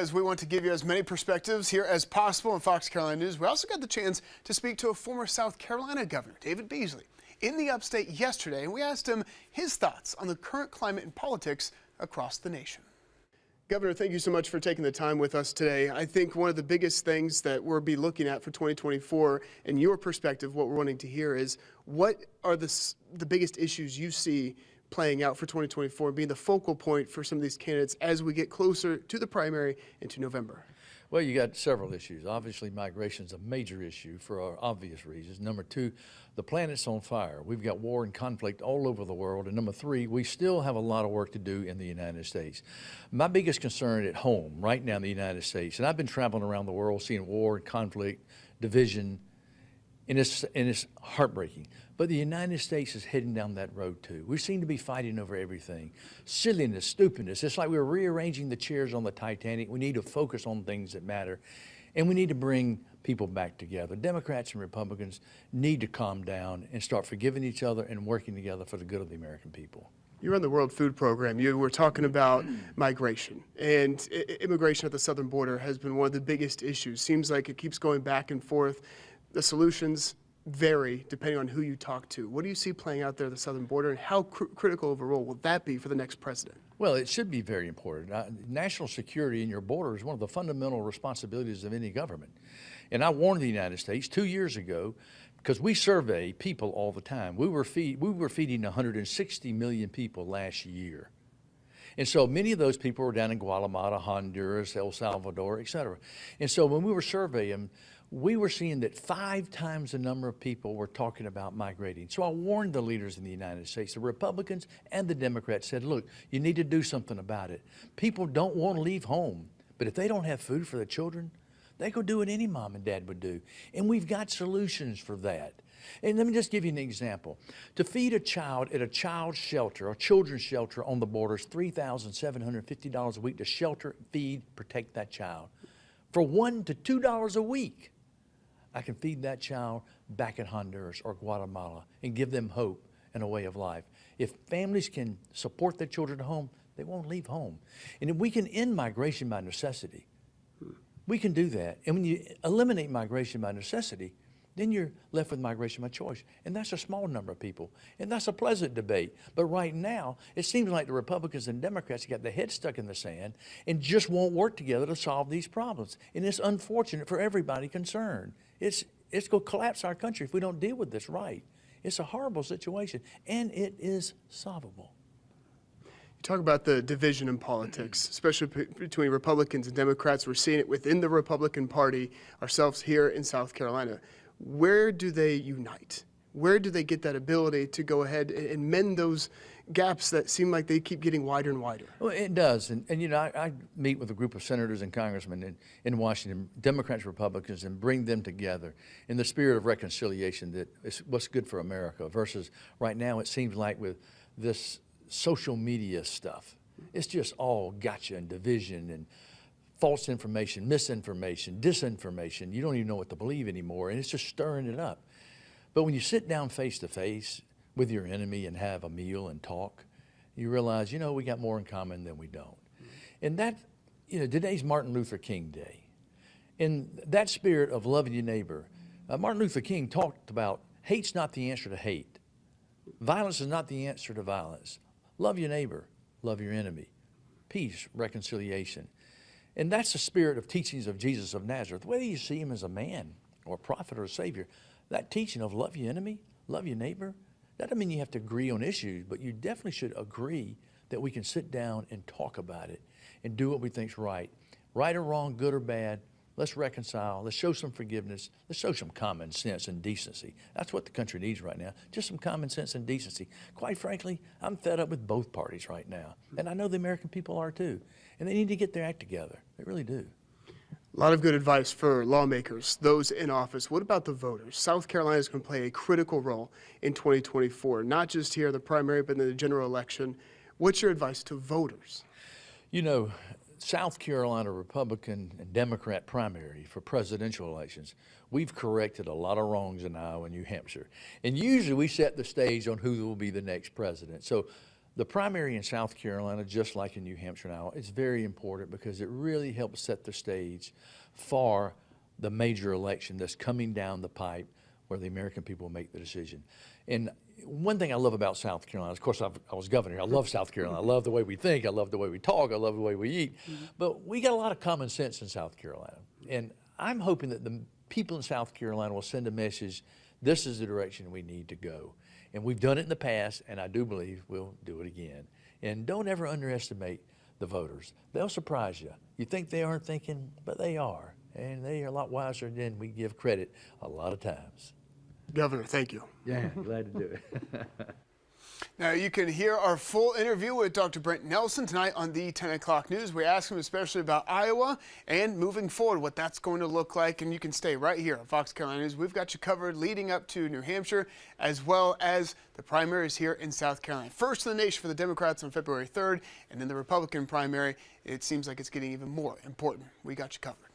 As we want to give you as many perspectives here as possible in Fox Carolina News, we also got the chance to speak to a former South Carolina governor, David Beasley, in the Upstate yesterday, and we asked him his thoughts on the current climate and politics across the nation. Governor, thank you so much for taking the time with us today. I think one of the biggest things that we'll be looking at for 2024, in your perspective, what we're wanting to hear is what are the biggest issues you see playing out for 2024, being the focal point for some of these candidates as we get closer to the primary into November? Well, you got several issues. Obviously, migration is a major issue for obvious reasons. Number two, the planet's on fire. We've got war and conflict all over the world. And number three, we still have a lot of work to do in the United States. My biggest concern at home right now in the United States, and I've been traveling around the world seeing war and conflict, division, and it's heartbreaking. But the United States is heading down that road too. We seem to be fighting over everything. Silliness, stupidness. It's like we're rearranging the chairs on the Titanic. We need to focus on things that matter. And we need to bring people back together. Democrats and Republicans need to calm down and start forgiving each other and working together for the good of the American people. You run the World Food Program. You were talking about migration, and immigration at the southern border has been one of the biggest issues. Seems like it keeps going back and forth. The solutions vary depending on who you talk to. What do you see playing out there at the southern border, and how critical of a role will that be for the next president? Well, it should be very important. National security in your border is one of the fundamental responsibilities of any government. And I warned the United States 2 years ago, because we survey people all the time. We were feeding 160 million people last year. And so many of those people were down in Guatemala, Honduras, El Salvador, et cetera. And so when we were surveying, we were seeing that 5 times the number of people were talking about migrating. So I warned the leaders in the United States, the Republicans and the Democrats said, look, you need to do something about it. People don't want to leave home, but if they don't have food for the children, they go do what any mom and dad would do. And we've got solutions for that. And let me just give you an example. To feed a child at a child's shelter, a children's shelter on the border is $3,750 a week to shelter, feed, protect that child. For $1 to $2 a week, I can feed that child back in Honduras or Guatemala and give them hope and a way of life. If families can support their children at home, they won't leave home. And if we can end migration by necessity, we can do that. And when you eliminate migration by necessity, then you're left with migration by choice. And that's a small number of people. And that's a pleasant debate. But right now, it seems like the Republicans and Democrats got their heads stuck in the sand and just won't work together to solve these problems. And it's unfortunate for everybody concerned. It's going to collapse our country if we don't deal with this right. It's a horrible situation, and it is solvable. You talk about the division in politics, especially between Republicans and Democrats. We're seeing it within the Republican Party, ourselves here in South Carolina. Where do they unite? Where do they get that ability to go ahead and mend those gaps that seem like they keep getting wider and wider? Well, it does. And you know, I meet with a group of senators and congressmen in Washington, Democrats, Republicans, and bring them together in the spirit of reconciliation that is what's good for America versus right now it seems like with this social media stuff. It's just all gotcha and division and false information, misinformation, disinformation. You don't even know what to believe anymore, and it's just stirring it up. But when you sit down face to face with your enemy and have a meal and talk, you realize, you know, we got more in common than we don't. And that, you know, today's Martin Luther King Day. In that spirit of loving your neighbor, Martin Luther King talked about hate's not the answer to hate. Violence is not the answer to violence. Love your neighbor, love your enemy. Peace, reconciliation. And that's the spirit of teachings of Jesus of Nazareth. Whether you see him as a man or a prophet or a savior, that teaching of love your enemy, love your neighbor, that doesn't mean you have to agree on issues, but you definitely should agree that we can sit down and talk about it and do what we think's right. Right or wrong, good or bad, let's reconcile, let's show some forgiveness, let's show some common sense and decency. That's what the country needs right now, just some common sense and decency. Quite frankly, I'm fed up with both parties right now, and I know the American people are too, and they need to get their act together. They really do. A lot of good advice for lawmakers, those in office. What about the voters? South Carolina is going to play a critical role in 2024, not just here in the primary, but in the general election. What's your advice to voters? You know, South Carolina Republican and Democrat primary for presidential elections, we've corrected a lot of wrongs in Iowa and New Hampshire. And usually we set the stage on who will be the next president. So The primary in South Carolina, just like in New Hampshire and Iowa, is very important because it really helps set the stage for the major election that's coming down the pipe where the American people make the decision. And one thing I love about South Carolina, of course, I was governor here. I love South Carolina. I love the way we think. I love the way we talk. I love the way we eat. But we got a lot of common sense in South Carolina. And I'm hoping that the people in South Carolina will send a message, this is the direction we need to go. And we've done it in the past, and I do believe we'll do it again. And don't ever underestimate the voters. They'll surprise you. You think they aren't thinking, but they are. And they are a lot wiser than we give credit a lot of times. Governor, thank you. Yeah, glad to do it. Now, you can hear our full interview with Dr. Brent Nelson tonight on the 10 o'clock news. We ask him especially about Iowa and moving forward, what that's going to look like. And you can stay right here on Fox Carolina News. We've got you covered leading up to New Hampshire, as well as the primaries here in South Carolina. First in the nation for the Democrats on February 3rd, and then the Republican primary. It seems like it's getting even more important. We got you covered.